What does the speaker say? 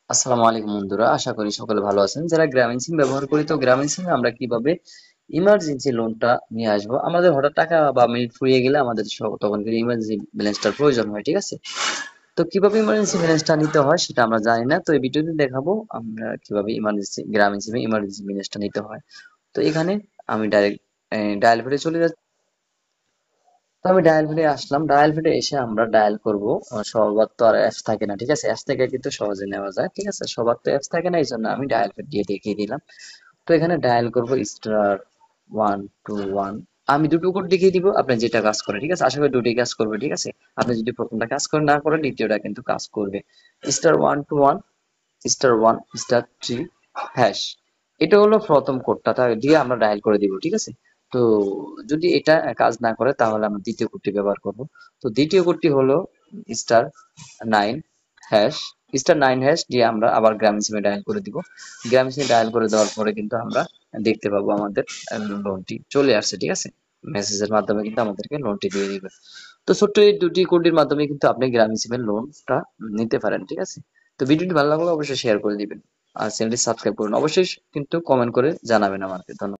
আসসালামু আলাইকুম বন্ধুরা, আশা করি সকলে ভালো আছেন। যারা গ্রামীণ সিম ব্যবহার করি, তো গ্রামীণ সিমে আমরা কিভাবে ইমার্জেন্সি লোনটা নিয়ে আসবো। আমাদের হঠাৎ টাকা বা মিনিট ফুরিয়ে গেলে আমাদের তখন কিন্তু ইমার্জেন্সি ব্যালেন্সটার প্রয়োজন হয়, ঠিক আছে? তো কিভাবে ইমার্জেন্সি ব্যালেন্সটা নিতে হয় সেটা আমরা জানি না, তো এই ভিডিওতে দেখাবো আমরা কিভাবে ইমার্জেন্সি গ্রামীণ সিমে ইমার্জেন্সি ব্যালেন্সটা নিতে হয়। তো এখানে আমি ডাইরেক্ট ডায়াল পেডে চলে যাচ্ছি। তো আমি ডায়াল পেডে আসলাম, ডায়াল পেডে এসে আমরা ডায়াল করব। সবার তো আর অ্যাপস থাকে না, ঠিক আছে? অ্যাপস থেকে কিন্তু সহজে নেওয়া যায়, ঠিক আছে? সবার তো অ্যাপস থাকে না, এই জন্য আমি ডায়াল পেড দিয়ে দেখিয়ে দিলাম। তো এখানে ডায়াল করব স্টার 121। আমি দুটো কোড দেখিয়ে দিব, আপনি যেটা কাজ করে, ঠিক আছে? আশা করি দুটোই কাজ করবে, ঠিক আছে? আপনি যদি প্রথমটা কাজ করে না করেন, দ্বিতীয়টা কিন্তু কাজ করবে। স্টার 121 স্টার 1 স্টার 3 হ্যাশ, এটা হলো প্রথম কোডটা, তা দিয়ে আমরা ডায়াল করে দিব, ঠিক আছে? তো যদি এটা কাজ না করে তাহলে আমরা দ্বিতীয় কোডটি ব্যবহার করব। তো দ্বিতীয় কোডটি হলো স্টার 9 হ্যাশ। স্টার 9 হ্যাশ দিয়ে আমরা আবার গ্রামীণ সিমে ডায়াল করে দিব। গ্রামীণ সিমে ডায়াল করে দেওয়ার পরে কিন্তু আমরা দেখতে পাবো আমাদের লোনটি চলে আসছে, ঠিক আছে? মেসেজের মাধ্যমে কিন্তু আমাদেরকে লোনটি দিয়ে দিবে। তো ছোট্ট এই দুটি কোডের মাধ্যমে কিন্তু আপনি গ্রামীণ সিমের লোনটা নিতে পারেন, ঠিক আছে? তো ভিডিওটি ভালো লাগলে অবশ্যই শেয়ার করে দিবেন, আর চ্যানেলটি সাবস্ক্রাইব করুন অবশ্যই, কিন্তু কমেন্ট করে জানাবেন আমাকে। ধন্যবাদ।